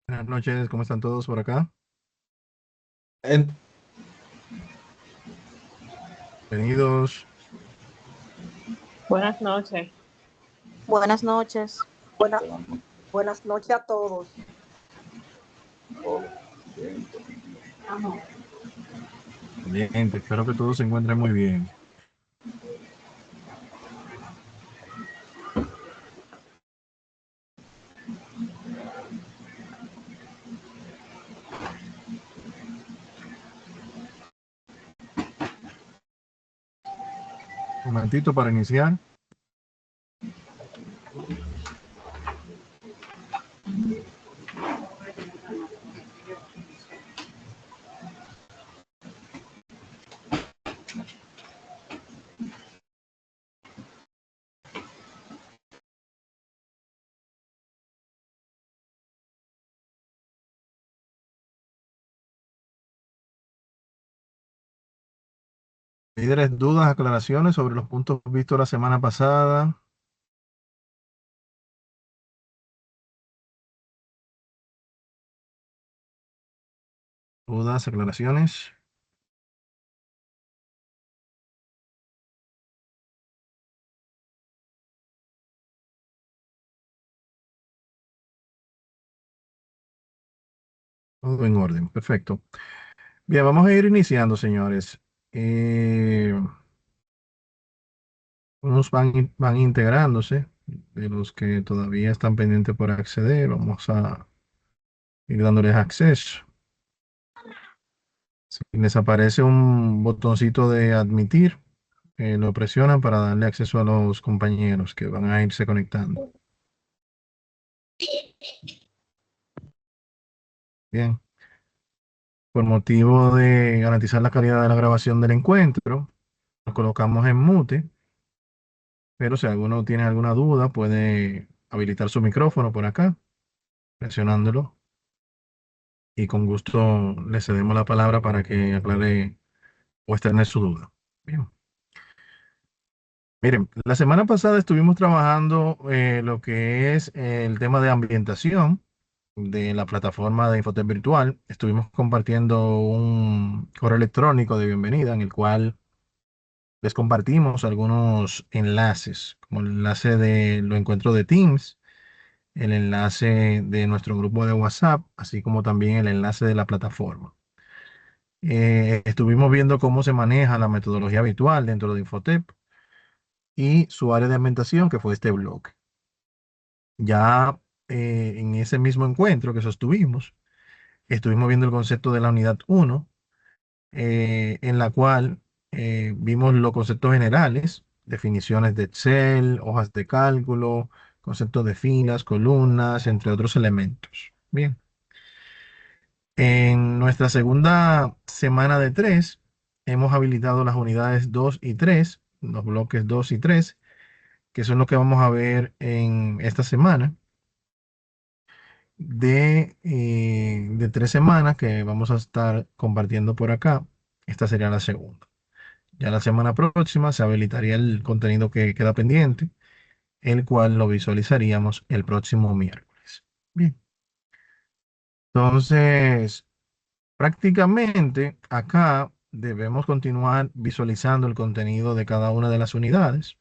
Buenas noches, ¿cómo están todos por acá? En- Bienvenidos. Buenas noches. Buenas noches. Buena- Buenas noches a todos. Excelente, espero que todos se encuentren muy bien. Un momentito para iniciar. Líderes, dudas, aclaraciones sobre los puntos vistos la semana pasada. Dudas, aclaraciones. Todo en orden, perfecto. Bien, vamos a ir iniciando, señores. Eh, Unos van integrándose, de los que todavía están pendientes por acceder. Vamos a ir dándoles acceso. Si les aparece un botoncito de admitir, lo presionan para darle acceso a los compañeros que van a irse conectando. Bien. Por motivo de garantizar la calidad de la grabación del encuentro, nos colocamos en mute, pero si alguno tiene alguna duda, puede habilitar su micrófono por acá, presionándolo, y con gusto le cedemos la palabra para que aclare o externe su duda. Bien. Miren, la semana pasada estuvimos trabajando lo que es el tema de ambientación de la plataforma de Infotep Virtual. Estuvimos compartiendo un correo electrónico de bienvenida en el cual les compartimos algunos enlaces, como el enlace de los encuentros de Teams, el enlace de nuestro grupo de WhatsApp, así como también el enlace de la plataforma. Estuvimos viendo cómo se maneja la metodología habitual dentro de Infotep y su área de ambientación, que fue este blog. Ya en ese mismo encuentro que sostuvimos, estuvimos viendo el concepto de la unidad 1, en la cual vimos los conceptos generales, definiciones de Excel, hojas de cálculo, conceptos de filas, columnas, entre otros elementos. Bien, en nuestra segunda semana de 3, hemos habilitado las unidades 2 y 3, los bloques 2 y 3, que son lo que vamos a ver en esta semana. De 3 semanas que vamos a estar compartiendo por acá. Esta sería la segunda. Ya la semana próxima se habilitaría el contenido que queda pendiente, el cual lo visualizaríamos el próximo miércoles. Bien, entonces prácticamente acá debemos continuar visualizando el contenido de cada una de las unidades.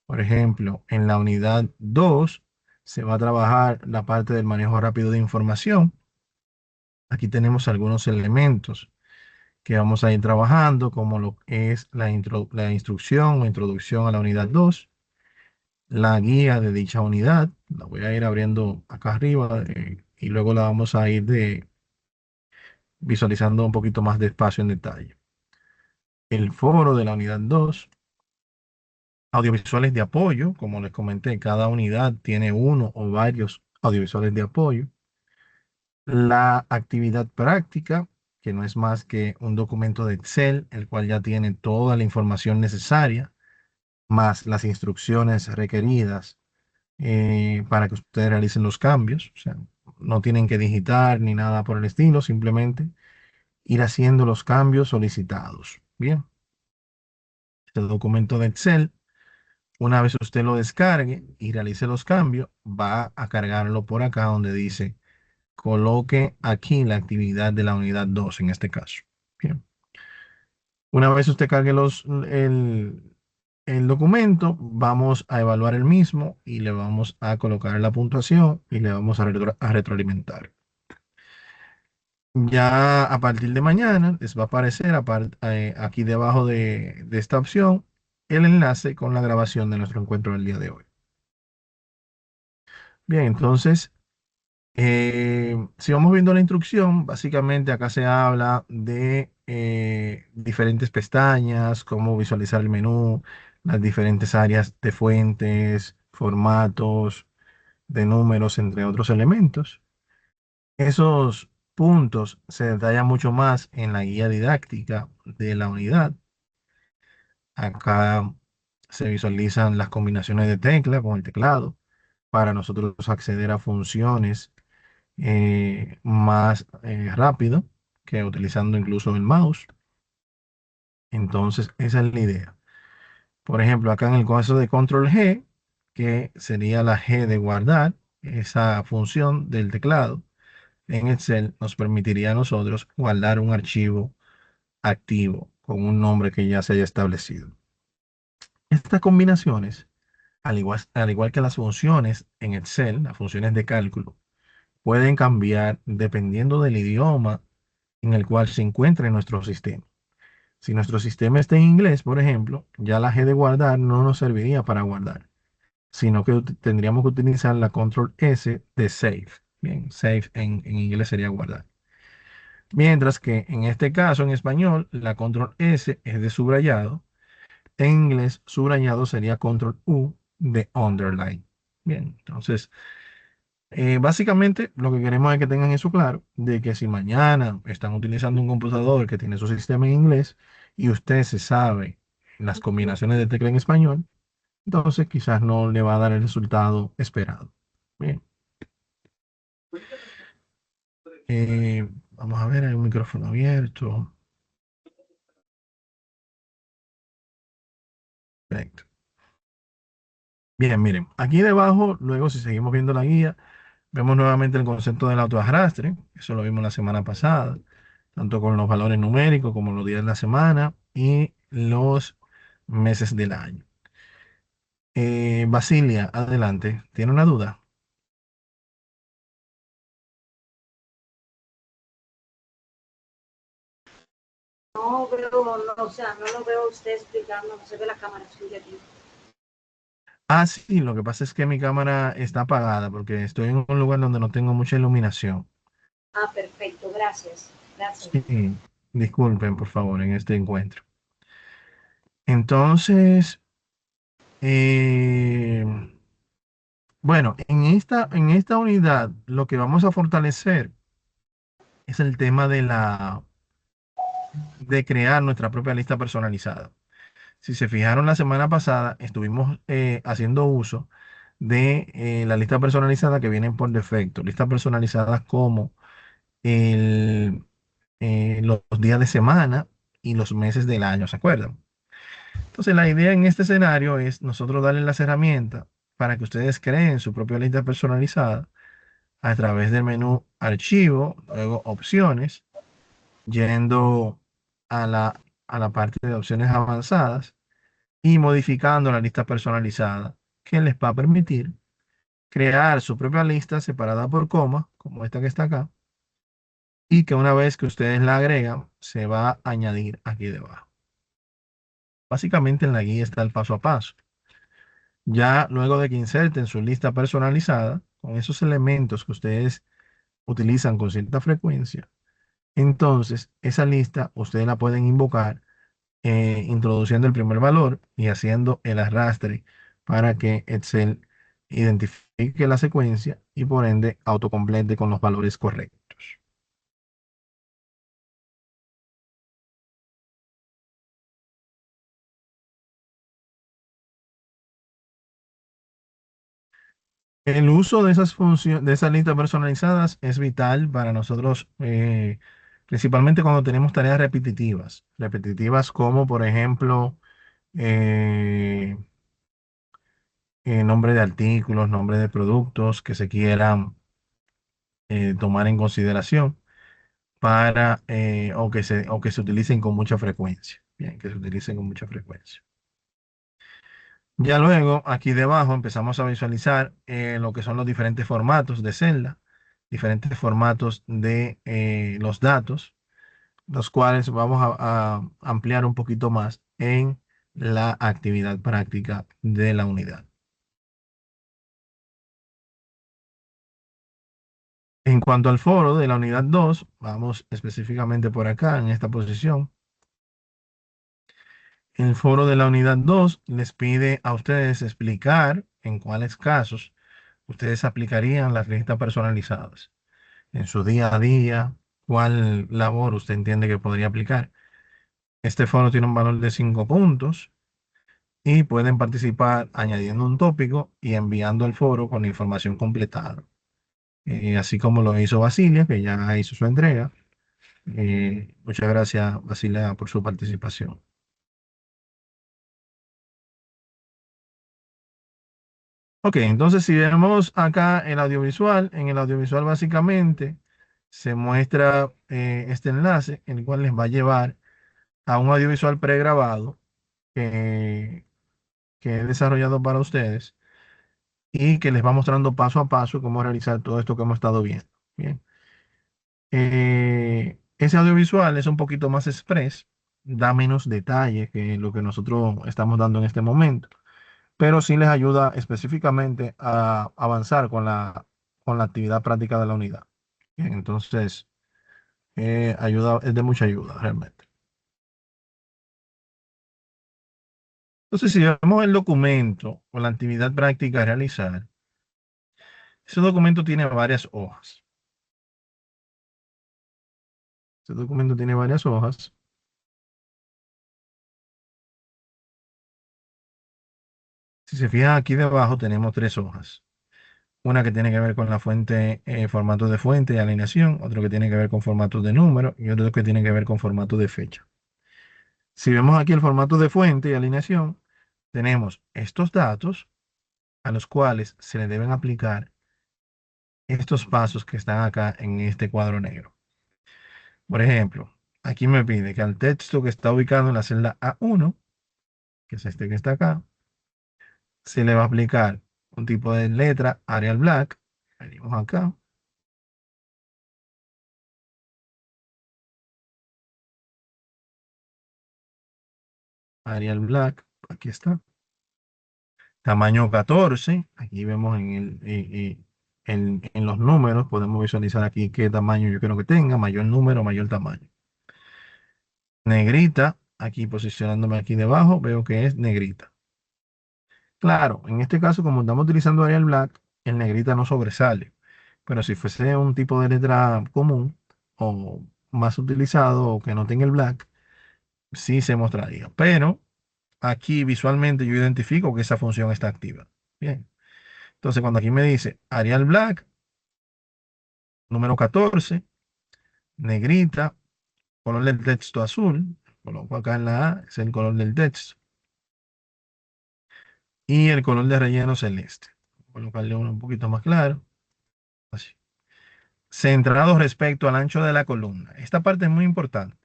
Por ejemplo, en la unidad 2 se va a trabajar la parte del manejo rápido de información. Aquí tenemos algunos elementos que vamos a ir trabajando, como lo es la instrucción o introducción a la unidad 2, la guía de dicha unidad. La voy a ir abriendo acá arriba, y luego la vamos a ir visualizando un poquito más despacio en detalle. El foro de la unidad 2, audiovisuales de apoyo. Como les comenté, cada unidad tiene uno o varios audiovisuales de apoyo. La actividad práctica, que no es más que un documento de Excel, el cual ya tiene toda la información necesaria, más las instrucciones requeridas para que ustedes realicen los cambios. O sea, no tienen que digitar ni nada por el estilo, simplemente ir haciendo los cambios solicitados. Bien, este documento de Excel, una vez usted lo descargue y realice los cambios, va a cargarlo por acá donde dice coloque aquí la actividad de la unidad 2 en este caso. Bien. Una vez usted cargue el documento, vamos a evaluar el mismo y le vamos a colocar la puntuación y le vamos a retroalimentar. Ya a partir de mañana les va a aparecer aquí debajo de esta opción el enlace con la grabación de nuestro encuentro del día de hoy. Bien, entonces, si vamos viendo la instrucción, básicamente acá se habla de diferentes pestañas, cómo visualizar el menú, las diferentes áreas de fuentes, formatos, de números, entre otros elementos. Esos puntos se detallan mucho más en la guía didáctica de la unidad. Acá se visualizan las combinaciones de tecla con el teclado para nosotros acceder a funciones más rápido que utilizando incluso el mouse. Entonces, esa es la idea. Por ejemplo, acá en el caso de control G, que sería la G de guardar, esa función del teclado en Excel nos permitiría a nosotros guardar un archivo activo con un nombre que ya se haya establecido. Estas combinaciones, al igual que las funciones en Excel, las funciones de cálculo, pueden cambiar dependiendo del idioma en el cual se encuentre nuestro sistema. Si nuestro sistema está en inglés, por ejemplo, ya la G de guardar no nos serviría para guardar, sino que tendríamos que utilizar la control S de save. Bien, save en inglés sería guardar. Mientras que en este caso, en español, la control S es de subrayado. En inglés, subrayado sería control U de underline. Bien, entonces, básicamente lo que queremos es que tengan eso claro, de que si mañana están utilizando un computador que tiene su sistema en inglés y usted se sabe las combinaciones de tecla en español, entonces quizás no le va a dar el resultado esperado. Bien. Vamos a ver, hay un micrófono abierto. Perfecto. Bien, miren, aquí debajo, luego si seguimos viendo la guía, vemos nuevamente el concepto del autoarrastre. Eso lo vimos la semana pasada, tanto con los valores numéricos como los días de la semana y los meses del año. Basilia, adelante. ¿Tiene una duda? No veo, no, o sea, no lo veo usted explicando, no se ve la cámara suya aquí. Ah, sí, lo que pasa es que mi cámara está apagada porque estoy en un lugar donde no tengo mucha iluminación. Ah, perfecto, gracias. Gracias. Sí, disculpen, por favor, en este encuentro. Entonces, eh, bueno, en esta unidad lo que vamos a fortalecer es el tema de crear nuestra propia lista personalizada. Si se fijaron la semana pasada, estuvimos haciendo uso de la lista personalizada que vienen por defecto, listas personalizadas como los días de semana y los meses del año, ¿se acuerdan? Entonces, la idea en este escenario es nosotros darles las herramientas para que ustedes creen su propia lista personalizada a través del menú Archivo, luego Opciones, yendo a la parte de opciones avanzadas y modificando la lista personalizada, que les va a permitir crear su propia lista separada por coma, como esta que está acá, y que una vez que ustedes la agregan, se va a añadir aquí debajo. Básicamente en la guía está el paso a paso. Ya luego de que inserten su lista personalizada, con esos elementos que ustedes utilizan con cierta frecuencia, entonces esa lista ustedes la pueden invocar introduciendo el primer valor y haciendo el arrastre para que Excel identifique la secuencia y por ende autocomplete con los valores correctos. El uso de esas funciones, de esas listas personalizadas es vital para nosotros, principalmente cuando tenemos tareas repetitivas. Repetitivas como, por ejemplo, eh, nombre de artículos, nombre de productos que se quieran tomar en consideración para, o que se utilicen con mucha frecuencia. Bien, que se utilicen con mucha frecuencia. Ya luego, aquí debajo, empezamos a visualizar lo que son los diferentes formatos de celda, diferentes formatos de los datos, los cuales vamos a ampliar un poquito más en la actividad práctica de la unidad. En cuanto al foro de la unidad 2, vamos específicamente por acá, en esta posición. El foro de la unidad 2 les pide a ustedes explicar en cuáles casos ustedes aplicarían las listas personalizadas en su día a día, cuál labor usted entiende que podría aplicar. Este foro tiene un valor de 5 puntos y pueden participar añadiendo un tópico y enviando el foro con la información completada. Así como lo hizo Basilia, que ya hizo su entrega. Muchas gracias, Basilia, por su participación. Ok, entonces si vemos acá el audiovisual, en el audiovisual básicamente se muestra este enlace, el cual les va a llevar a un audiovisual pregrabado que, que he desarrollado para ustedes y que les va mostrando paso a paso cómo realizar todo esto que hemos estado viendo. Bien. Ese audiovisual es un poquito más express, da menos detalle que lo que nosotros estamos dando en este momento, pero sí les ayuda específicamente a avanzar con la actividad práctica de la unidad. Bien, entonces, ayuda, es de mucha ayuda realmente. Entonces, si vemos el documento o la actividad práctica a realizar, ese documento tiene varias hojas. Ese documento tiene varias hojas. Si se fijan aquí debajo, tenemos tres hojas. Una que tiene que ver con la fuente, formato de fuente y alineación, otro que tiene que ver con formatos de número y otro que tiene que ver con formato de fecha. Si vemos aquí el formato de fuente y alineación, tenemos estos datos a los cuales se le deben aplicar estos pasos que están acá en este cuadro negro. Por ejemplo, aquí me pide que al texto que está ubicado en la celda A1, que es este que está acá, se le va a aplicar un tipo de letra Arial Black. Venimos acá. Arial Black, aquí está. Tamaño 14, aquí vemos en los números, podemos visualizar aquí qué tamaño yo quiero que tenga, mayor número, mayor tamaño. Negrita, aquí posicionándome aquí debajo, veo que es negrita. Claro, en este caso, como estamos utilizando Arial Black, el negrita no sobresale. Pero si fuese un tipo de letra común o más utilizado o que no tenga el black, sí se mostraría. Pero aquí visualmente yo identifico que esa función está activa. Bien. Entonces, cuando aquí me dice Arial Black, número 14, negrita, color del texto azul, coloco acá en la A, es el color del texto, y el color de relleno celeste. Voy a colocarle uno un poquito más claro, así. Centrado respecto al ancho de la columna. Esta parte es muy importante.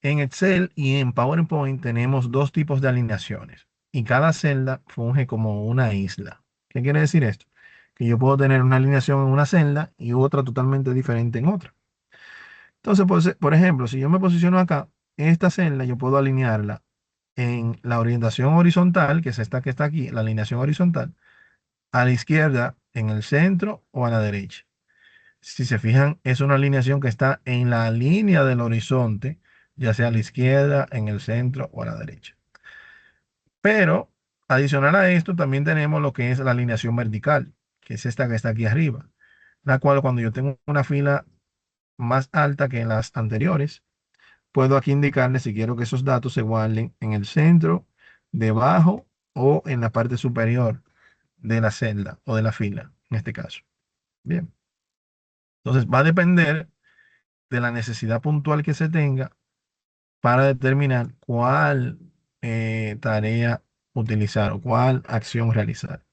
En Excel y en PowerPoint tenemos dos tipos de alineaciones y cada celda funge como una isla. ¿Qué quiere decir esto? Que yo puedo tener una alineación en una celda y otra totalmente diferente en otra. Entonces, pues, por ejemplo, si yo me posiciono acá, esta celda yo puedo alinearla en la orientación horizontal, que es esta que está aquí, la alineación horizontal, a la izquierda, en el centro o a la derecha. Si se fijan, es una alineación que está en la línea del horizonte, ya sea a la izquierda, en el centro o a la derecha. Pero adicional a esto, también tenemos lo que es la alineación vertical, que es esta que está aquí arriba, la cual cuando yo tengo una fila más alta que las anteriores, puedo aquí indicarle si quiero que esos datos se guarden en el centro, debajo o en la parte superior de la celda o de la fila, en este caso. Bien. Entonces va a depender de la necesidad puntual que se tenga para determinar cuál tarea utilizar o cuál acción realizar.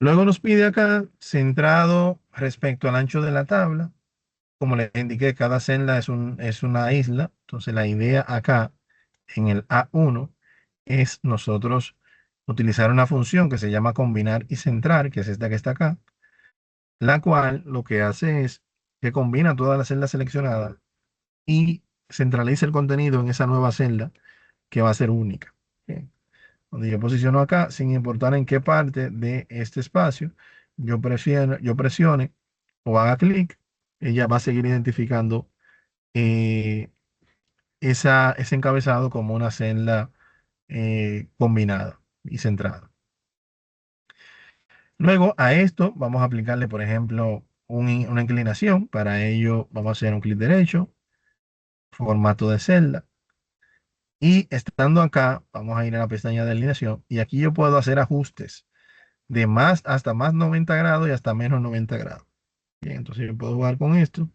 Luego nos pide acá, centrado respecto al ancho de la tabla. Como les indiqué, cada celda es una isla. Entonces la idea acá en el A1 es nosotros utilizar una función que se llama combinar y centrar, que es esta que está acá, la cual lo que hace es que combina todas las celdas seleccionadas y centraliza el contenido en esa nueva celda que va a ser única. Bien. Donde yo posiciono acá, sin importar en qué parte de este espacio yo presione o haga clic, ella va a seguir identificando eh, ese encabezado como una celda combinada y centrada. Luego a esto vamos a aplicarle, por ejemplo, una inclinación. Para ello vamos a hacer un clic derecho, formato de celda. Y estando acá, vamos a ir a la pestaña de alineación y aquí yo puedo hacer ajustes de más hasta más 90 grados y hasta menos 90 grados. Bien, entonces yo puedo jugar con esto.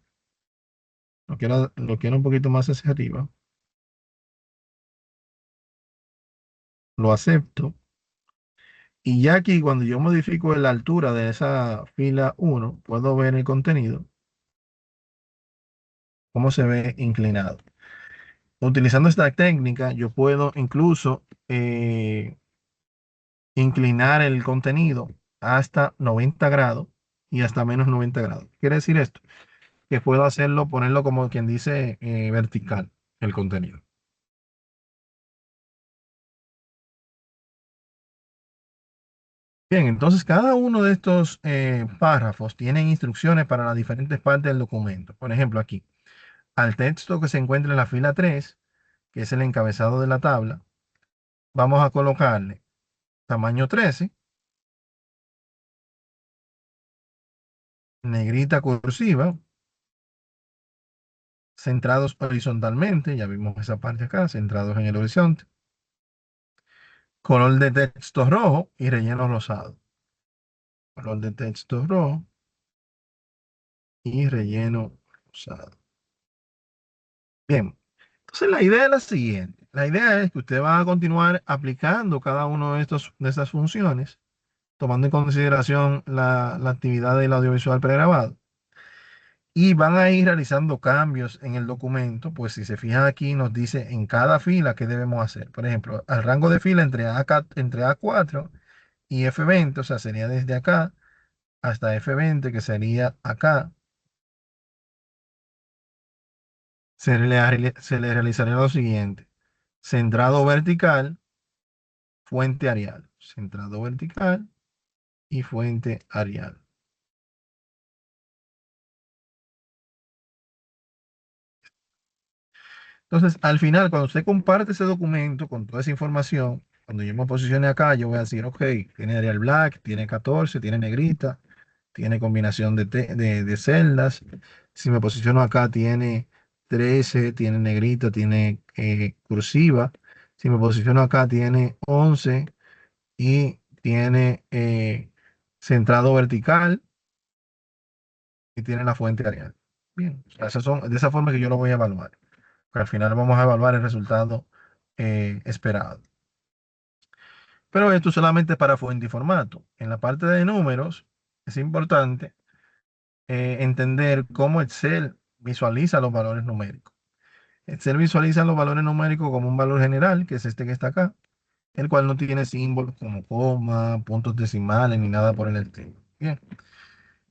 Lo quiero un poquito más hacia arriba. Lo acepto. Y ya aquí, cuando yo modifico la altura de esa fila 1, puedo ver el contenido, cómo se ve inclinado. Utilizando esta técnica, yo puedo incluso inclinar el contenido hasta 90 grados y hasta menos 90 grados. ¿Qué quiere decir esto? Que puedo hacerlo, ponerlo como quien dice vertical, el contenido. Bien, entonces cada uno de estos párrafos tienen instrucciones para las diferentes partes del documento. Por ejemplo, aquí, al texto que se encuentra en la fila 3, que es el encabezado de la tabla, vamos a colocarle tamaño 13, negrita cursiva, centrados horizontalmente, ya vimos esa parte acá, centrados en el horizonte, color de texto rojo y relleno rosado. Color de texto rojo y relleno rosado. Bien, entonces la idea es la siguiente. La idea es que usted va a continuar aplicando cada uno de estas funciones, tomando en consideración la actividad del audiovisual pregrabado. Y van a ir realizando cambios en el documento, pues si se fijan aquí nos dice en cada fila qué debemos hacer. Por ejemplo, al rango de fila entre A4 y F20, o sea, sería desde acá hasta F20, que sería acá, se le realizaría lo siguiente. Centrado vertical, fuente Arial. Centrado vertical y fuente Arial. Entonces, al final, cuando usted comparte ese documento con toda esa información, cuando yo me posicione acá, yo voy a decir, ok, tiene Arial Black, tiene 14, tiene negrita, tiene combinación de celdas. Si me posiciono acá, tiene 13, tiene negrita, tiene cursiva. Si me posiciono acá, tiene 11 y tiene centrado vertical y tiene la fuente Arial. Bien, esas son de esa forma que yo lo voy a evaluar. Al final vamos a evaluar el resultado esperado. Pero esto solamente para fuente y formato. En la parte de números es importante entender cómo Excel visualiza los valores numéricos. Excel visualiza los valores numéricos como un valor general, que es este que está acá, el cual no tiene símbolos como coma, puntos decimales ni nada por el estilo. Bien.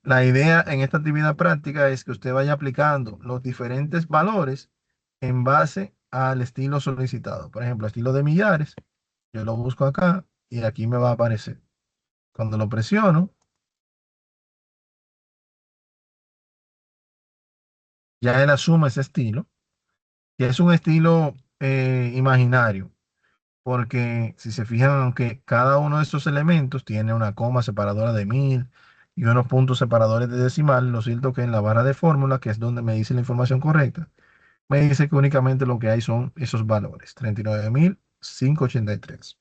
La idea en esta actividad práctica es que usted vaya aplicando los diferentes valores en base al estilo solicitado. Por ejemplo, estilo de millares, yo lo busco acá y aquí me va a aparecer. Cuando lo presiono, ya él asume ese estilo, que es un estilo imaginario, porque si se fijan, aunque cada uno de estos elementos tiene una coma separadora de 1000 y unos puntos separadores de decimal, lo cierto que en la barra de fórmula, que es donde me dice la información correcta, me dice que únicamente lo que hay son esos valores, 39.583.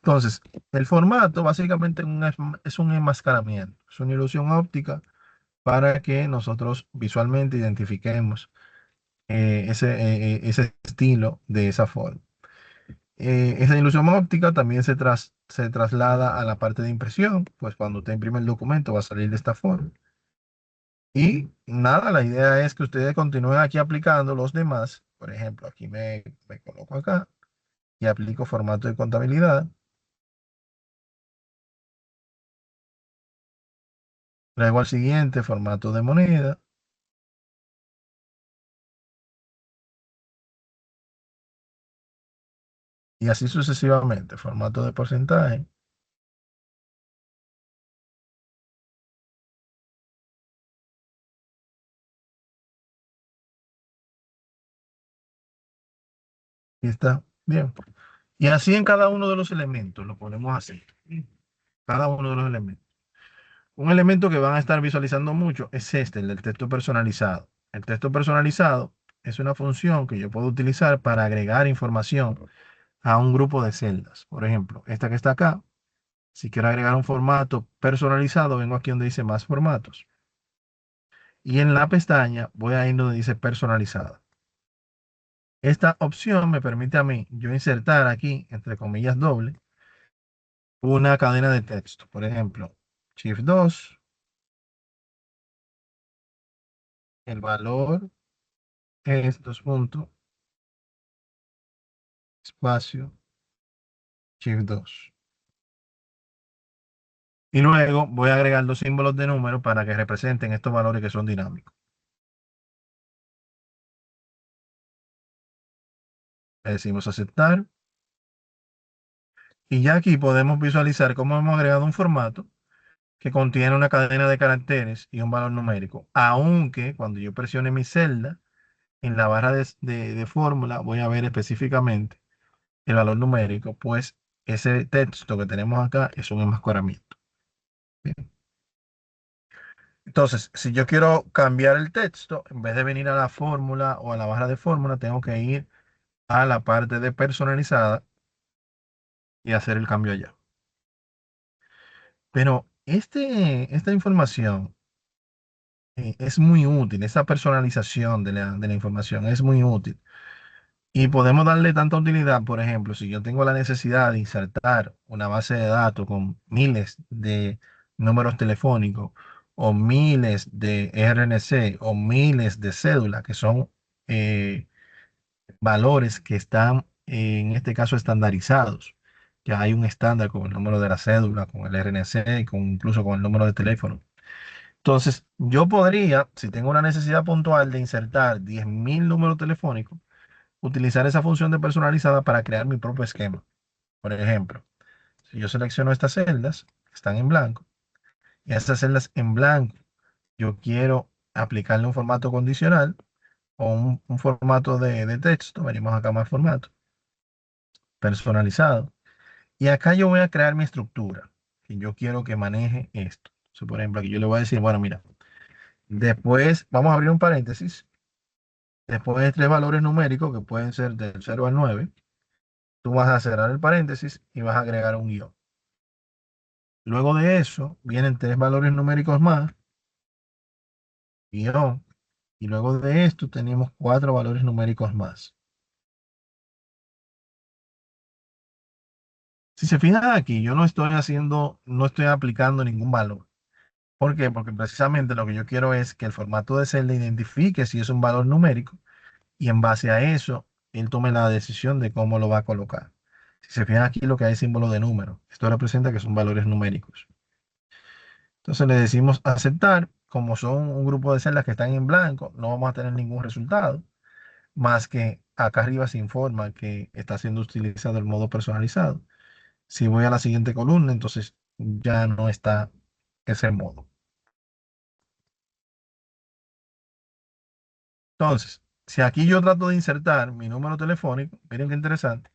Entonces, el formato básicamente es un enmascaramiento, es una ilusión óptica para que nosotros visualmente identifiquemos ese estilo de esa forma. Esa ilusión óptica también se traslada a la parte de impresión, pues cuando usted imprime el documento va a salir de esta forma. Y nada, la idea es que ustedes continúen aquí aplicando los demás. Por ejemplo, aquí me coloco acá y aplico formato de contabilidad. Luego al siguiente, formato de moneda. Y así sucesivamente, formato de porcentaje. Y está bien. Y así en cada uno de los elementos lo podemos hacer. Cada uno de los elementos. Un elemento que van a estar visualizando mucho es este, el del texto personalizado. El texto personalizado es una función que yo puedo utilizar para agregar información a un grupo de celdas. Por ejemplo, esta que está acá, si quiero agregar un formato personalizado, vengo aquí donde dice más formatos. Y en la pestaña voy a ir donde dice personalizada. Esta opción me permite a mí yo insertar aquí, entre comillas doble, una cadena de texto. Por ejemplo, Shift 2, el valor es 2 puntos, espacio, Shift 2. Y luego voy a agregar los símbolos de número para que representen estos valores que son dinámicos. Le decimos aceptar. Y ya aquí podemos visualizar cómo hemos agregado un formato que contiene una cadena de caracteres y un valor numérico. Aunque cuando yo presione mi celda, en la barra de fórmula voy a ver específicamente el valor numérico, pues ese texto que tenemos acá es un enmascaramiento. Bien. Entonces, si yo quiero cambiar el texto, en vez de venir a la fórmula o a la barra de fórmula, tengo que ir a la parte de personalizada y hacer el cambio allá. Pero esta información es muy útil, esa personalización de la información es muy útil. Y podemos darle tanta utilidad, por ejemplo, si yo tengo la necesidad de insertar una base de datos con miles de números telefónicos o miles de RNC o miles de cédulas, que son eh, valores que están, en este caso, estandarizados. Ya hay un estándar con el número de la cédula, con el RNC, incluso con el número de teléfono. Entonces, yo podría, si tengo una necesidad puntual de insertar 10.000 números telefónicos, utilizar esa función de personalizada para crear mi propio esquema. Por ejemplo, si yo selecciono estas celdas, que están en blanco, y a estas celdas en blanco, yo quiero aplicarle un formato condicional o un formato de texto, venimos acá más formato, personalizado. Y acá yo voy a crear mi estructura, que yo quiero que maneje esto. So, por ejemplo, aquí yo le voy a decir, bueno, mira, después vamos a abrir un paréntesis, después de 3 valores numéricos que pueden ser del 0 al 9, tú vas a cerrar el paréntesis y vas a agregar un guión. Luego de eso vienen 3 valores numéricos más, guión, y luego de esto tenemos 4 valores numéricos más. Si se fijan aquí, yo no estoy aplicando ningún valor. ¿Por qué? Porque precisamente lo que yo quiero es que el formato de celda identifique si es un valor numérico y en base a eso, él tome la decisión de cómo lo va a colocar. Si se fijan aquí, lo que hay símbolo de número. Esto representa que son valores numéricos. Entonces le decimos aceptar. Como son un grupo de celdas que están en blanco, no vamos a tener ningún resultado, más que acá arriba se informa que está siendo utilizado el modo personalizado. Si voy a la siguiente columna, entonces ya no está ese modo. Entonces, si aquí yo trato de insertar mi número telefónico, miren qué interesante,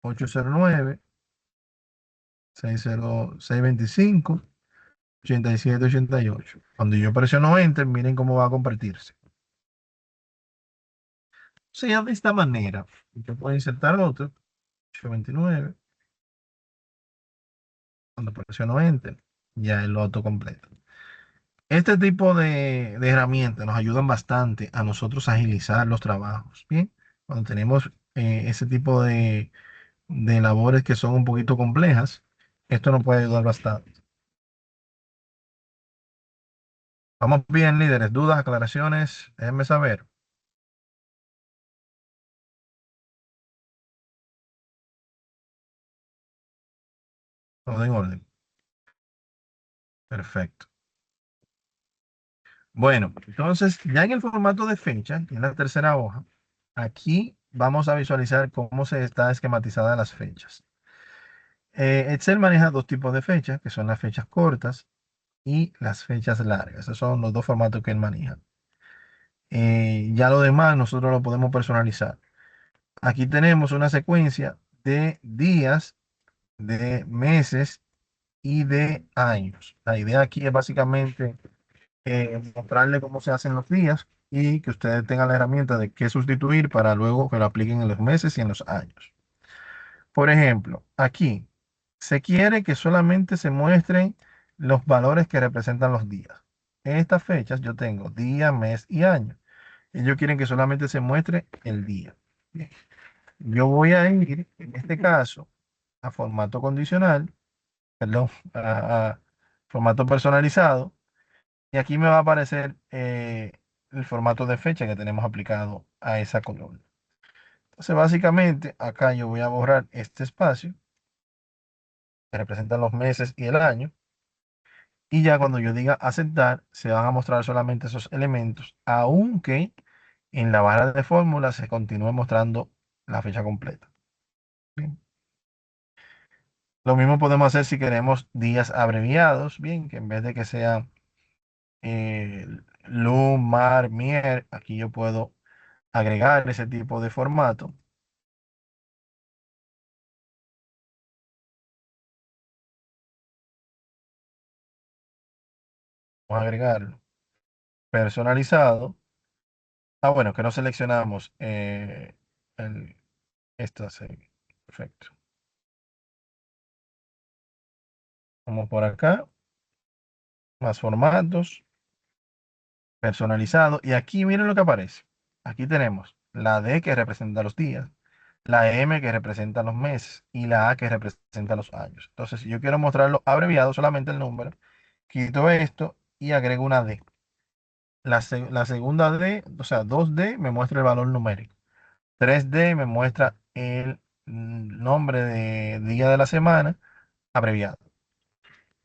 809-625-8788. Cuando yo presiono Enter, miren cómo va a convertirse. O sea, de esta manera, yo puedo insertar otro, 829, cuando presiono Enter, ya el otro completo. Este tipo de herramientas nos ayudan bastante a nosotros agilizar los trabajos. Bien, cuando tenemos ese tipo de labores que son un poquito complejas, esto nos puede ayudar bastante. Vamos bien, líderes. ¿Dudas, aclaraciones? Déjenme saber. Todo en orden. Perfecto. Bueno, entonces ya en el formato de fecha, que es la tercera hoja, aquí vamos a visualizar cómo se está esquematizada las fechas. Excel maneja dos tipos de fechas, que son las fechas cortas y las fechas largas. Esos son los dos formatos que él maneja. Ya lo demás nosotros lo podemos personalizar. Aquí tenemos una secuencia de días, de meses y de años. La idea aquí es básicamente mostrarle cómo se hacen los días y que ustedes tengan la herramienta de qué sustituir para luego que lo apliquen en los meses y en los años. Por ejemplo, aquí se quiere que solamente se muestren los valores que representan los días. En estas fechas yo tengo día, mes y año. Ellos quieren que solamente se muestre el día. Bien. Yo voy a ir, en este caso, a formato condicional, perdón, a formato personalizado, y aquí me va a aparecer el formato de fecha que tenemos aplicado a esa columna. Entonces, básicamente, acá yo voy a borrar este espacio que representa los meses y el año. Y ya cuando yo diga aceptar, se van a mostrar solamente esos elementos, aunque en la barra de fórmula se continúe mostrando la fecha completa. Bien. Lo mismo podemos hacer si queremos días abreviados, bien, que en vez de que sea eh, lun, mar, mier, aquí yo puedo agregar ese tipo de formato. Vamos a agregarlo. Personalizado. Ah, bueno, que no seleccionamos esta serie. Perfecto. Vamos por acá. Más formatos. Personalizado. Y aquí miren lo que aparece. Aquí tenemos la D que representa los días, la M que representa los meses y la A que representa los años. Entonces, si yo quiero mostrarlo abreviado, solamente el número, quito esto y agrego una D. La segunda D, o sea, 2D me muestra el valor numérico. 3D me muestra el nombre de día de la semana abreviado.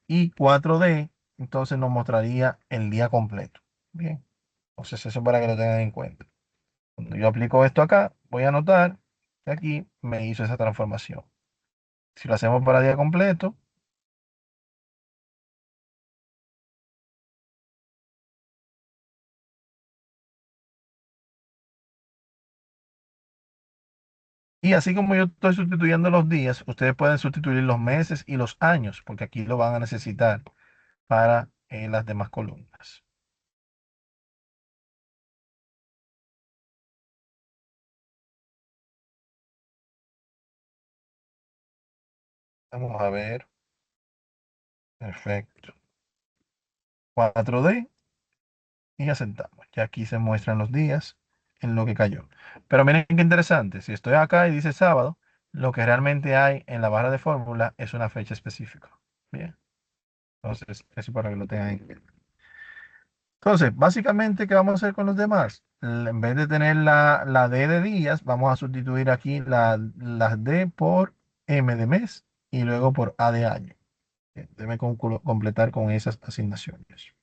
Y 4D, entonces nos mostraría el día completo. Bien, entonces eso para que lo tengan en cuenta. Cuando yo aplico esto acá, voy a notar que aquí me hizo esa transformación. Si lo hacemos para día completo, y así como yo estoy sustituyendo los días, ustedes pueden sustituir los meses y los años, porque aquí lo van a necesitar para las demás columnas. Vamos a ver. Perfecto. 4D y aceptamos. Ya aquí se muestran los días en lo que cayó. Pero miren qué interesante. Si estoy acá y dice sábado, lo que realmente hay en la barra de fórmula es una fecha específica. Bien. Entonces, eso para que lo tengan en cuenta. Entonces, básicamente, ¿qué vamos a hacer con los demás? En vez de tener la D de días, vamos a sustituir aquí las D por M de mes y luego por A de año. Debe completar con esas asignaciones.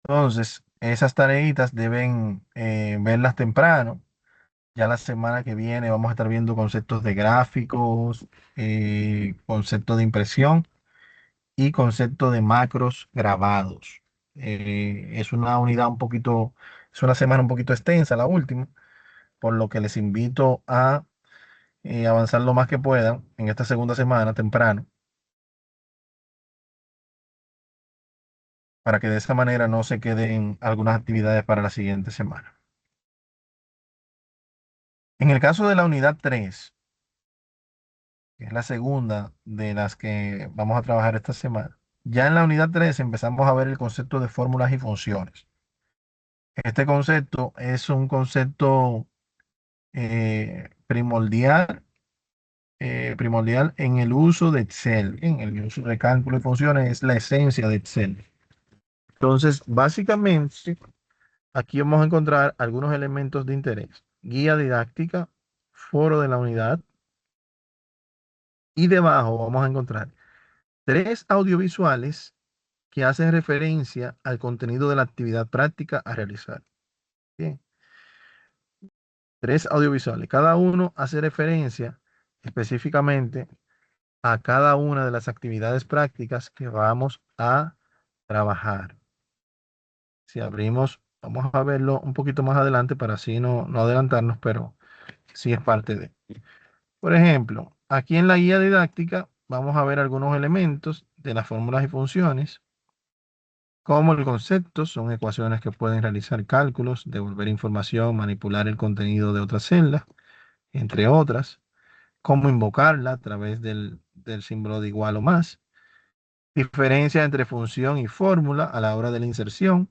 Entonces, esas tareitas deben verlas temprano. Ya la semana que viene vamos a estar viendo conceptos de gráficos, conceptos de impresión y concepto de macros grabados. Es una unidad un poquito, es una semana un poquito extensa, la última, por lo que les invito a avanzar lo más que puedan en esta segunda semana temprano, para que de esa manera no se queden algunas actividades para la siguiente semana. En el caso de la unidad 3, que es la segunda de las que vamos a trabajar esta semana, ya en la unidad 3 empezamos a ver el concepto de fórmulas y funciones. Este concepto es un concepto primordial, primordial en el uso de Excel. En el uso de cálculo de funciones es la esencia de Excel. Entonces, básicamente, aquí vamos a encontrar algunos elementos de interés. Guía didáctica, foro de la unidad, y debajo vamos a encontrar 3 audiovisuales que hacen referencia al contenido de la actividad práctica a realizar. Bien. 3 audiovisuales. Cada uno hace referencia específicamente a cada una de las actividades prácticas que vamos a trabajar. Si abrimos, vamos a verlo un poquito más adelante para así no adelantarnos, pero sí es parte de. Por ejemplo, aquí en la guía didáctica vamos a ver algunos elementos de las fórmulas y funciones. Como el concepto, son ecuaciones que pueden realizar cálculos, devolver información, manipular el contenido de otras celdas, entre otras. Cómo invocarla a través del símbolo de igual o más. Diferencia entre función y fórmula a la hora de la inserción.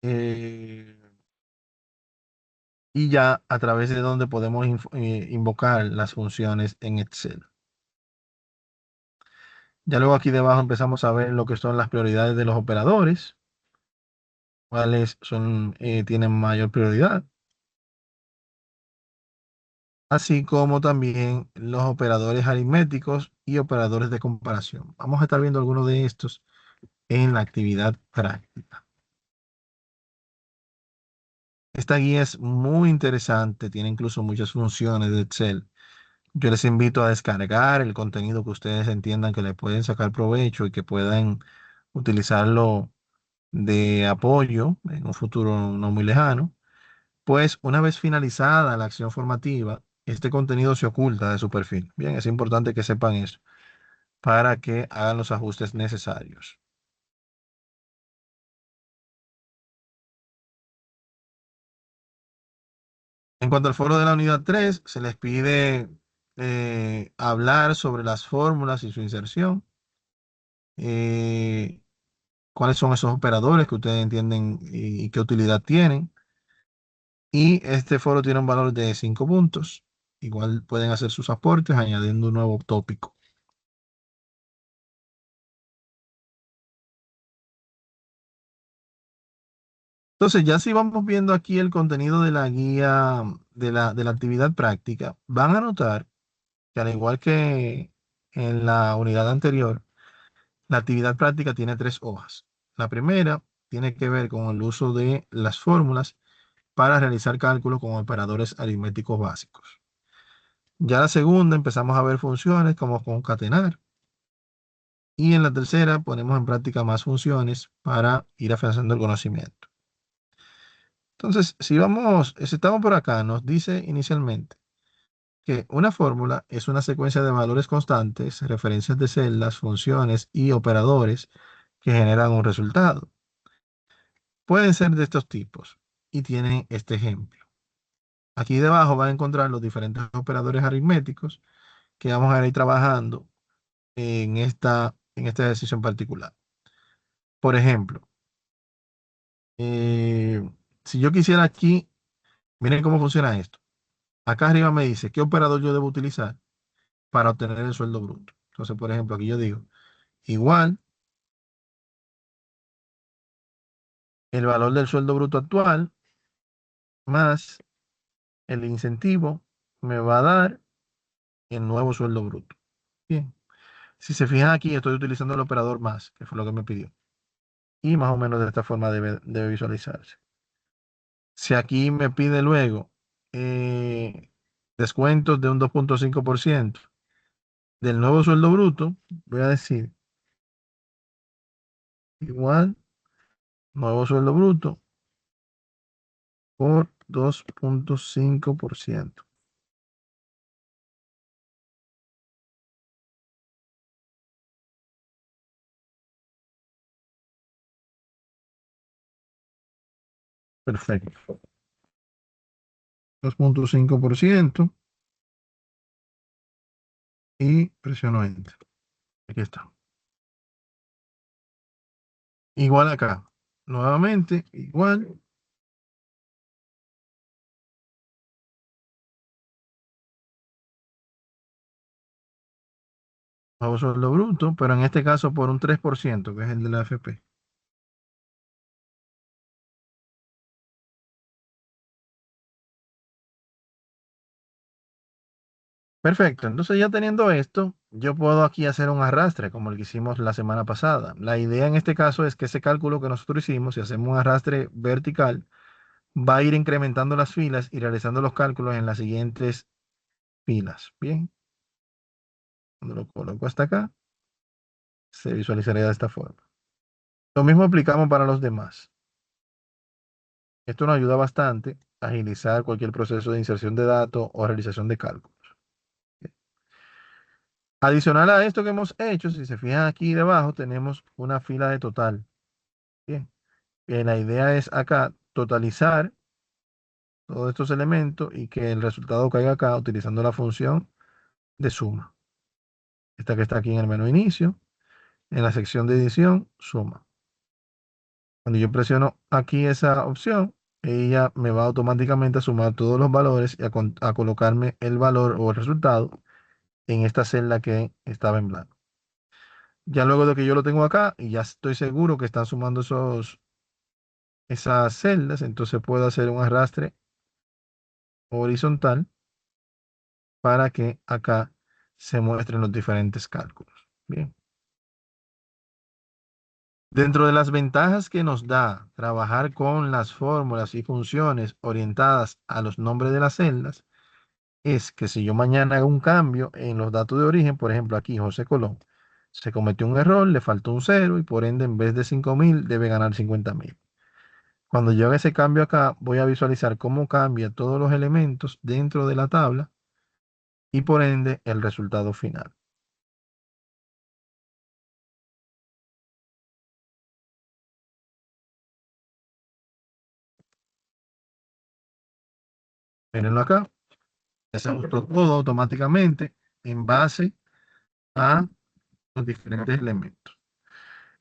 eh, y ya a través de donde podemos invocar las funciones en Excel. Ya luego aquí debajo empezamos a ver lo que son las prioridades de los operadores, cuáles tienen mayor prioridad, así como también los operadores aritméticos y operadores de comparación. Vamos a estar viendo algunos de estos en la actividad práctica. Esta guía es muy interesante, tiene incluso muchas funciones de Excel. Yo les invito a descargar el contenido que ustedes entiendan que le pueden sacar provecho y que puedan utilizarlo de apoyo en un futuro no muy lejano. Pues una vez finalizada la acción formativa, este contenido se oculta de su perfil. Bien, es importante que sepan eso para que hagan los ajustes necesarios. En cuanto al foro de la unidad 3, se les pide hablar sobre las fórmulas y su inserción. eh, Cuáles son esos operadores que ustedes entienden y qué utilidad tienen. Y este foro tiene un valor de 5 puntos. Igual pueden hacer sus aportes añadiendo un nuevo tópico. Entonces, ya si vamos viendo aquí el contenido de la guía de la actividad práctica, van a notar que al igual que en la unidad anterior, la actividad práctica tiene 3 hojas. La primera tiene que ver con el uso de las fórmulas para realizar cálculos con operadores aritméticos básicos. Ya la segunda empezamos a ver funciones como concatenar. Y en la tercera ponemos en práctica más funciones para ir afianzando el conocimiento. Entonces, si estamos por acá, nos dice inicialmente que una fórmula es una secuencia de valores constantes, referencias de celdas, funciones y operadores que generan un resultado. Pueden ser de estos tipos y tienen este ejemplo. Aquí debajo van a encontrar los diferentes operadores aritméticos que vamos a ir trabajando en este ejercicio en particular. Por ejemplo, si yo quisiera aquí, miren cómo funciona esto. Acá arriba me dice qué operador yo debo utilizar para obtener el sueldo bruto. Entonces, por ejemplo, aquí yo digo, igual el valor del sueldo bruto actual más el incentivo me va a dar el nuevo sueldo bruto. Bien. Si se fijan aquí, estoy utilizando el operador más, que fue lo que me pidió. Y más o menos de esta forma debe visualizarse. Si aquí me pide luego descuentos de un 2,5% del nuevo sueldo bruto, voy a decir igual nuevo sueldo bruto por 2,5%. Perfecto. 2,5% y presiono Enter. Aquí está. Igual acá. Nuevamente, igual. Nuevo sueldo bruto, pero en este caso por un 3%, que es el de la AFP. Perfecto, entonces ya teniendo esto, yo puedo aquí hacer un arrastre como el que hicimos la semana pasada. La idea en este caso es que ese cálculo que nosotros hicimos, si hacemos un arrastre vertical, va a ir incrementando las filas y realizando los cálculos en las siguientes filas. Bien, cuando lo coloco hasta acá, se visualizaría de esta forma. Lo mismo aplicamos para los demás. Esto nos ayuda bastante a agilizar cualquier proceso de inserción de datos o realización de cálculos. Adicional a esto que hemos hecho, si se fijan aquí debajo, tenemos una fila de total. Bien, la idea es acá totalizar todos estos elementos y que el resultado caiga acá utilizando la función de suma. Esta que está aquí en el menú inicio, en la sección de edición, suma. Cuando yo presiono aquí esa opción, ella me va automáticamente a sumar todos los valores y a colocarme el valor o el resultado en esta celda que estaba en blanco. Ya luego de que yo lo tengo acá y ya estoy seguro que están sumando esas celdas, entonces puedo hacer un arrastre horizontal para que acá se muestren los diferentes cálculos. Bien. Dentro de las ventajas que nos da trabajar con las fórmulas y funciones orientadas a los nombres de las celdas, es que si yo mañana hago un cambio en los datos de origen, por ejemplo aquí José Colón, se cometió un error, le faltó un cero y por ende en vez de 5.000 debe ganar 50.000. Cuando yo haga ese cambio acá, voy a visualizar cómo cambia todos los elementos dentro de la tabla y por ende el resultado final. Mírenlo acá, ya se ajustó todo automáticamente en base a los diferentes elementos.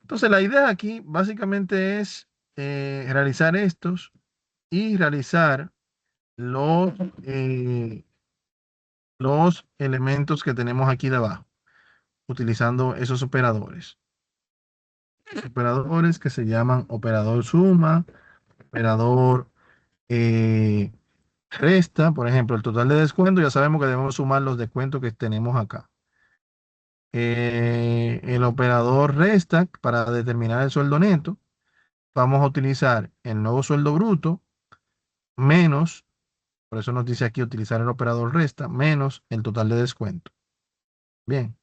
Entonces la idea aquí básicamente es realizar estos y realizar los, eh, los elementos que tenemos aquí debajo, utilizando esos operadores. Operadores que se llaman operador suma, operador eh, resta, por ejemplo, el total de descuento, ya sabemos que debemos sumar los descuentos que tenemos acá. El operador resta para determinar el sueldo neto, vamos a utilizar el nuevo sueldo bruto menos, por eso nos dice aquí utilizar el operador resta, menos el total de descuento. Bien,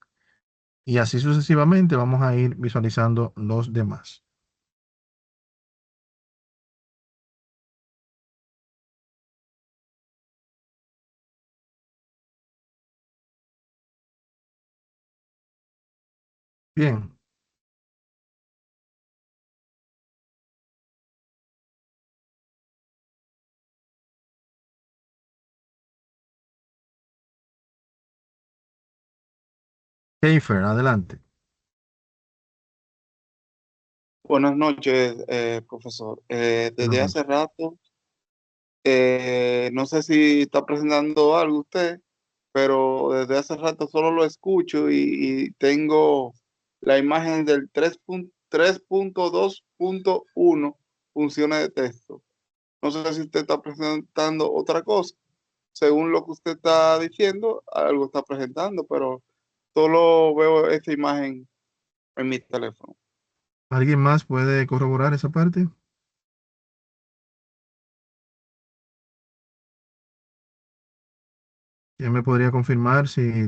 y así sucesivamente vamos a ir visualizando los demás. Bien, Keifer, adelante. Buenas noches, profesor. Buenas Desde hace noches. rato, no sé si está presentando algo usted, pero desde hace rato solo lo escucho y tengo la imagen del 3.2.1 funciones de texto. No sé si usted está presentando otra cosa. Según lo que usted está diciendo, algo está presentando, pero solo veo esta imagen en mi teléfono. ¿Alguien más puede corroborar esa parte? ¿Quién me podría confirmar si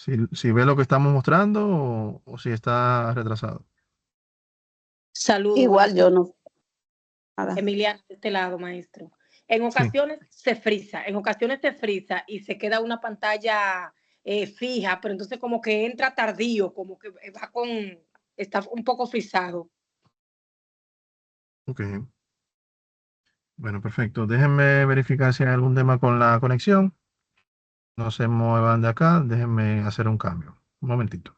ve lo que estamos mostrando o si está retrasado? Saludos, Igual buenas yo noches. no. Nada. Emiliano, de este lado, maestro. En Sí, ocasiones se frisa y se queda una pantalla fija, pero entonces como que entra tardío, como que está un poco frisado. ok. Bueno, perfecto. Déjenme verificar si hay algún tema con la conexión. No se muevan de acá. Déjenme hacer un cambio. Un momentito.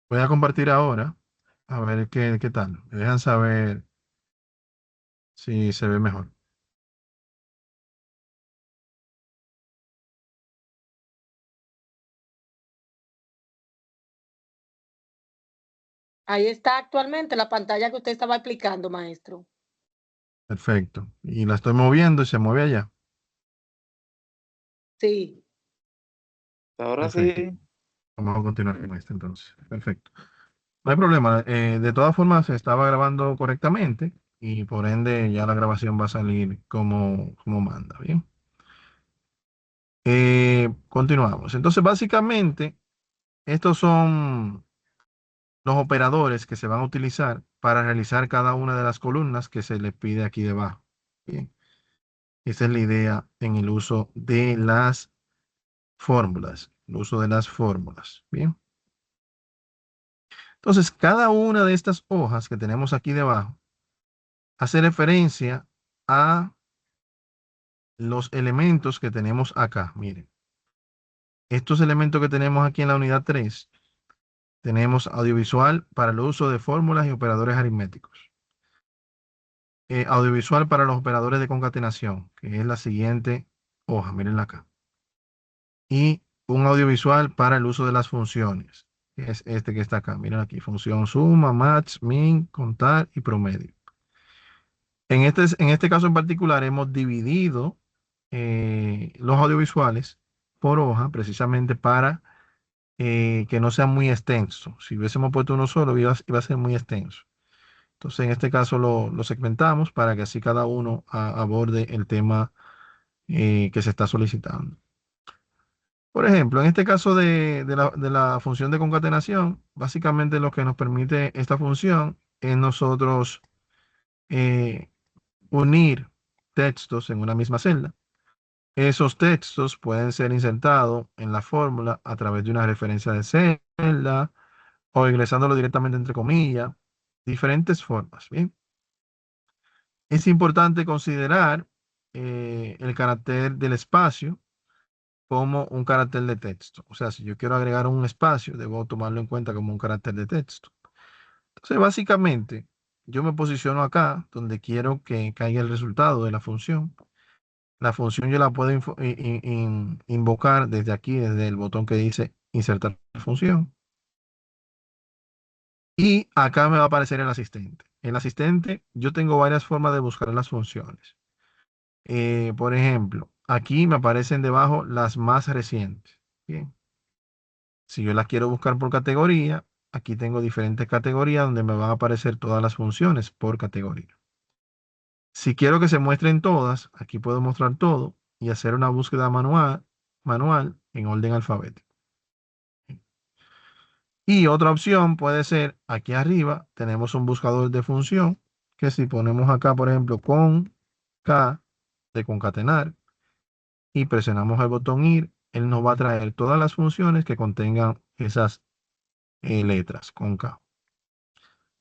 Voy a compartir ahora, a ver qué tal. Me dejan saber si se ve mejor. Ahí está actualmente la pantalla que usted estaba explicando, maestro. Perfecto. Y la estoy moviendo y se mueve allá. Sí. Ahora Perfecto. sí, Vamos a continuar con este entonces. Perfecto. No hay problema. De todas formas, se estaba grabando correctamente y por ende ya la grabación va a salir como manda. Bien. Continuamos. Entonces, básicamente, estos son los operadores que se van a utilizar para realizar cada una de las columnas que se les pide aquí debajo. Bien. Esa es la idea en el uso de las fórmulas. El uso de las fórmulas. Bien. Entonces, cada una de estas hojas que tenemos aquí debajo hace referencia a los elementos que tenemos acá. Miren, estos elementos que tenemos aquí en la unidad 3, tenemos audiovisual para el uso de fórmulas y operadores aritméticos. Audiovisual para los operadores de concatenación, que es la siguiente hoja, mírenla acá. Y un audiovisual para el uso de las funciones, que es este que está acá. Miren aquí, función suma, match, min, contar y promedio. En este caso en particular hemos dividido los audiovisuales por hoja precisamente para que no sea muy extenso. Si hubiésemos puesto uno solo, iba a ser muy extenso. Entonces, en este caso lo segmentamos para que así cada uno aborde el tema que se está solicitando. Por ejemplo, en este caso de la función de concatenación, básicamente lo que nos permite esta función es nosotros eh, unir textos en una misma celda. Esos textos pueden ser insertados en la fórmula a través de una referencia de celda o ingresándolo directamente entre comillas, diferentes formas. Bien, es importante considerar el carácter del espacio como un carácter de texto. O sea, si yo quiero agregar un espacio, debo tomarlo en cuenta como un carácter de texto. Entonces, básicamente, yo me posiciono acá donde quiero que caiga el resultado de la función. La función yo la puedo invocar desde aquí, desde el botón que dice insertar función. Y acá me va a aparecer el asistente. El asistente, yo tengo varias formas de buscar las funciones. Por ejemplo, aquí me aparecen debajo las más recientes. Bien. Si yo las quiero buscar por categoría, aquí tengo diferentes categorías donde me van a aparecer todas las funciones por categoría. Si quiero que se muestren todas, aquí puedo mostrar todo y hacer una búsqueda manual en orden alfabético. Y otra opción puede ser, aquí arriba tenemos un buscador de función, que si ponemos acá, por ejemplo, con K de concatenar y presionamos el botón ir, él nos va a traer todas las funciones que contengan esas letras con K.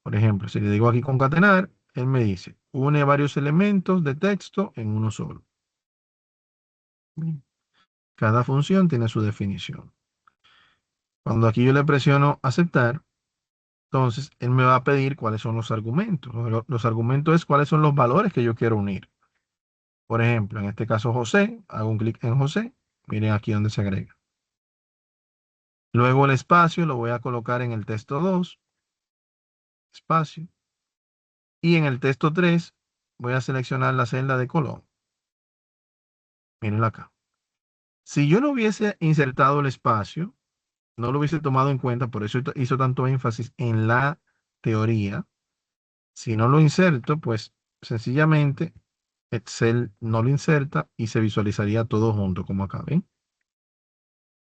Por ejemplo, si le digo aquí concatenar, él me dice, une varios elementos de texto en uno solo. Bien. Cada función tiene su definición. Cuando aquí yo le presiono aceptar, entonces él me va a pedir cuáles son los argumentos. Los argumentos es cuáles son los valores que yo quiero unir. Por ejemplo, en este caso José, hago un clic en José, miren aquí donde se agrega. Luego el espacio lo voy a colocar en el texto 2, espacio, y en el texto 3 voy a seleccionar la celda de Colón. Mírenlo acá. Si yo no hubiese insertado el espacio, no lo hubiese tomado en cuenta, por eso hizo tanto énfasis en la teoría. Si no lo inserto, pues sencillamente Excel no lo inserta y se visualizaría todo junto, como acá, ¿ven?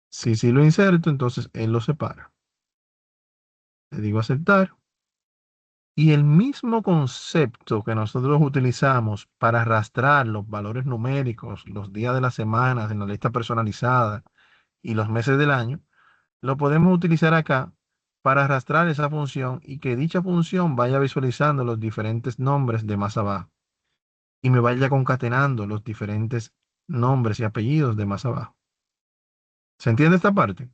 Si sí lo inserto, entonces él lo separa. Le digo aceptar. Y el mismo concepto que nosotros utilizamos para arrastrar los valores numéricos, los días de la semana en la lista personalizada y los meses del año, lo podemos utilizar acá para arrastrar esa función y que dicha función vaya visualizando los diferentes nombres de más abajo y me vaya concatenando los diferentes nombres y apellidos de más abajo. ¿Se entiende esta parte?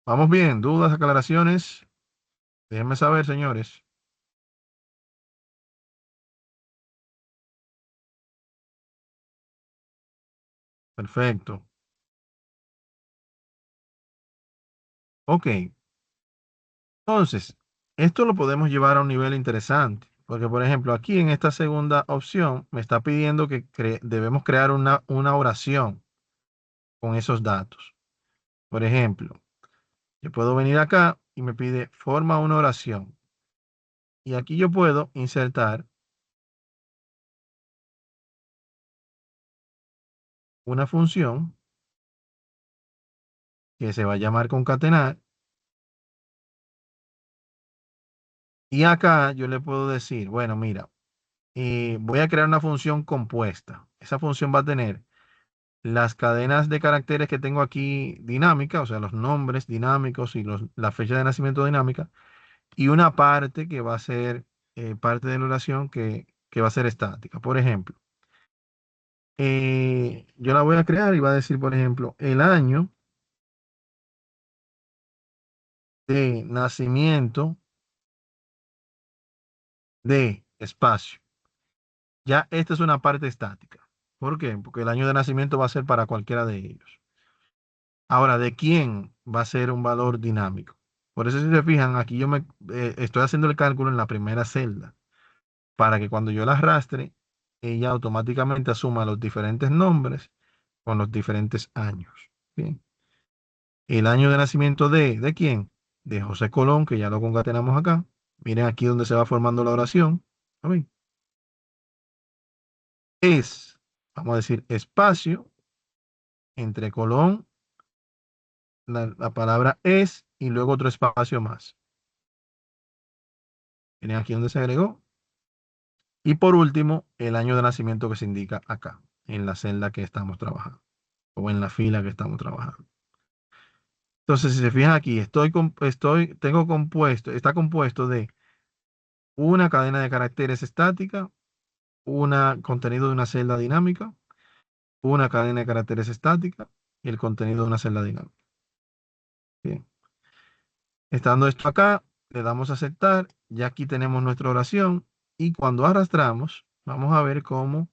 ¿Vamos bien? ¿Dudas, aclaraciones? Déjenme saber, señores. Perfecto. Ok. Entonces, esto lo podemos llevar a un nivel interesante. Porque, por ejemplo, aquí en esta segunda opción me está pidiendo que debemos crear una oración con esos datos. Por ejemplo, yo puedo venir acá y me pide forma una oración. Y aquí yo puedo insertar una función que se va a llamar concatenar. Y acá yo le puedo decir, bueno, mira, voy a crear una función compuesta. Esa función va a tener las cadenas de caracteres que tengo aquí dinámicas, o sea, los nombres dinámicos y la fecha de nacimiento dinámica, y una parte que va a ser parte de la oración que va a ser estática. Por ejemplo, yo la voy a crear y va a decir, por ejemplo, el año de nacimiento de espacio. Ya esta es una parte estática. ¿Por qué? Porque el año de nacimiento va a ser para cualquiera de ellos. Ahora, ¿de quién va a ser un valor dinámico? Por eso, si se fijan, aquí yo me estoy haciendo el cálculo en la primera celda, para que cuando yo la arrastre, ella automáticamente asuma los diferentes nombres con los diferentes años. Bien. El año de nacimiento ¿de quién? De José Colón, que ya lo concatenamos acá. Miren aquí donde se va formando la oración. ¿Lo ven? Es, vamos a decir, espacio entre Colón, la palabra es y luego otro espacio más. Miren aquí donde se agregó. Y por último, el año de nacimiento que se indica acá, en la celda que estamos trabajando, o en la fila que estamos trabajando. Entonces, si se fijan aquí, tengo compuesto, está compuesto de una cadena de caracteres estática, un contenido de una celda dinámica, una cadena de caracteres estática y el contenido de una celda dinámica. Bien. Estando esto acá, le damos a aceptar. Ya aquí tenemos nuestra oración. Y cuando arrastramos, vamos a ver cómo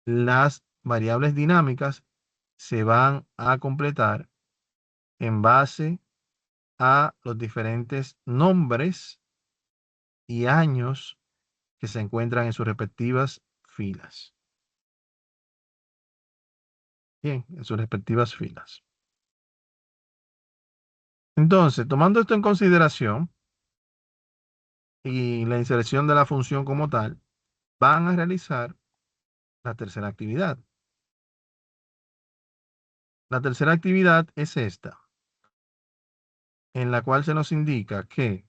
las variables dinámicas se van a completar en base a los diferentes nombres y años que se encuentran en sus respectivas filas. Bien, en sus respectivas filas. Entonces, tomando esto en consideración y la inserción de la función como tal, van a realizar la tercera actividad. La tercera actividad es esta, en la cual se nos indica que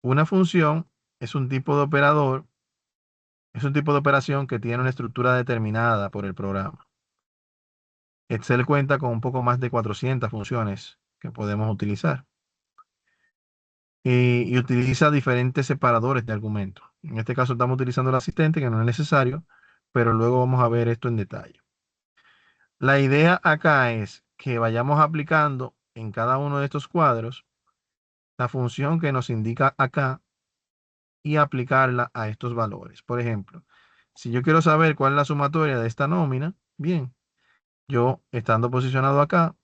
una función es un tipo de operador, es un tipo de operación que tiene una estructura determinada por el programa. Excel cuenta con un poco más de 400 funciones que podemos utilizar. Y utiliza diferentes separadores de argumentos. En este caso estamos utilizando el asistente, que no es necesario, pero luego vamos a ver esto en detalle. La idea acá es que vayamos aplicando en cada uno de estos cuadros la función que nos indica acá y aplicarla a estos valores. Por ejemplo, si yo quiero saber cuál es la sumatoria de esta nómina, bien, yo estando posicionado acá,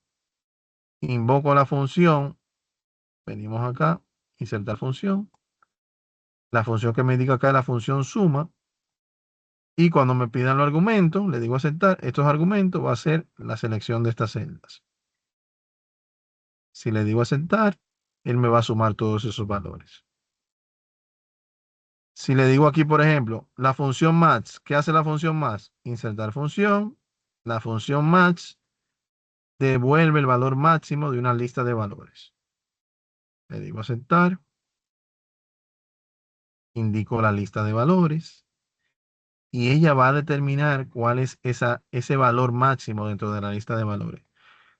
invoco la función, venimos acá, insertar función. La función que me indica acá es la función suma. Y cuando me pidan los argumentos, le digo aceptar, estos argumentos va a ser la selección de estas celdas. Si le digo aceptar, él me va a sumar todos esos valores. Si le digo aquí, por ejemplo, la función max, ¿qué hace la función max? Insertar función. La función max devuelve el valor máximo de una lista de valores. Le digo aceptar. Indico la lista de valores. Y ella va a determinar cuál es ese valor máximo dentro de la lista de valores.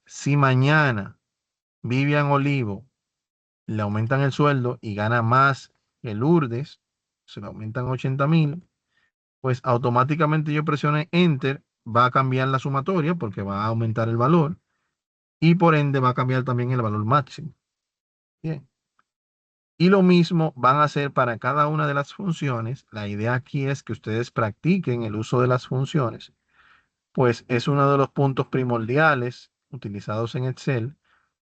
Si mañana Vivian Olivo le aumentan el sueldo y gana más que Lourdes, se le aumentan 80,000, pues automáticamente yo presione Enter, va a cambiar la sumatoria porque va a aumentar el valor y por ende va a cambiar también el valor máximo. Bien. Y lo mismo van a hacer para cada una de las funciones. La idea aquí es que ustedes practiquen el uso de las funciones, pues es uno de los puntos primordiales utilizados en Excel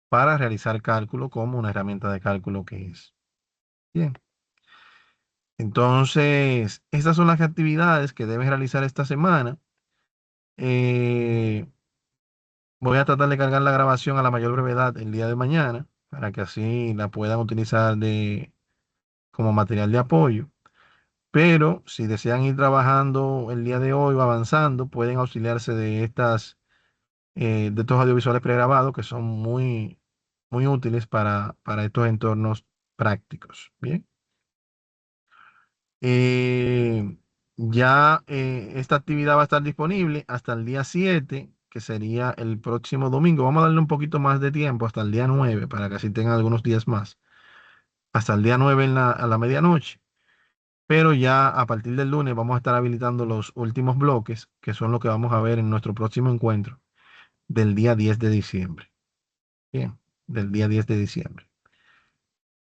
para realizar cálculo como una herramienta de cálculo que es. Bien. Entonces, estas son las actividades que debes realizar esta semana. Voy a tratar de cargar la grabación a la mayor brevedad el día de mañana para que así la puedan utilizar como material de apoyo. Pero si desean ir trabajando el día de hoy o avanzando, pueden auxiliarse de estos audiovisuales pregrabados que son muy útiles para estos entornos prácticos. Bien. Esta actividad va a estar disponible hasta el día 7, que sería el próximo domingo. Vamos a darle un poquito más de tiempo hasta el día 9 para que así tengan algunos días más. Hasta el día 9 a la medianoche. Pero ya a partir del lunes vamos a estar habilitando los últimos bloques, que son lo que vamos a ver en nuestro próximo encuentro del día 10 de diciembre. Bien, del día 10 de diciembre.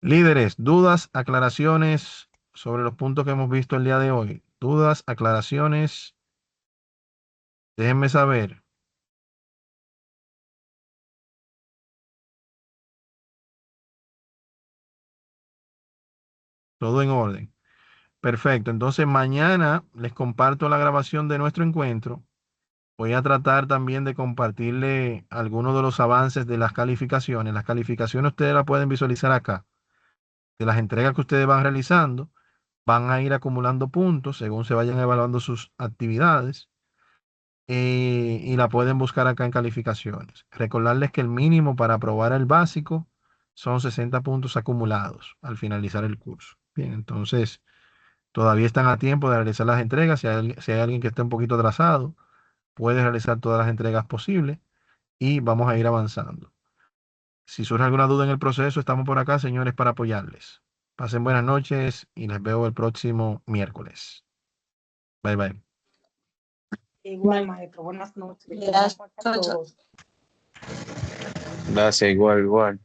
Líderes, dudas, aclaraciones sobre los puntos que hemos visto el día de hoy. Dudas, aclaraciones, déjenme saber. Todo en orden. Perfecto. Entonces mañana les comparto la grabación de nuestro encuentro. Voy a tratar también de compartirle algunos de los avances de las calificaciones. Las calificaciones ustedes las pueden visualizar acá. De las entregas que ustedes van realizando, van a ir acumulando puntos según se vayan evaluando sus actividades. Y la pueden buscar acá en calificaciones. Recordarles que el mínimo para aprobar el básico son 60 puntos acumulados al finalizar el curso. Bien, entonces todavía están a tiempo de realizar las entregas. Si hay alguien que esté un poquito atrasado, puede realizar todas las entregas posibles y vamos a ir avanzando. Si surge alguna duda en el proceso, estamos por acá, señores, para apoyarles. Pasen buenas noches y les veo el próximo miércoles. Bye, bye. Igual, maestro. Buenas noches. Buenas Buenas noches a noches. todos. Gracias, igual, igual.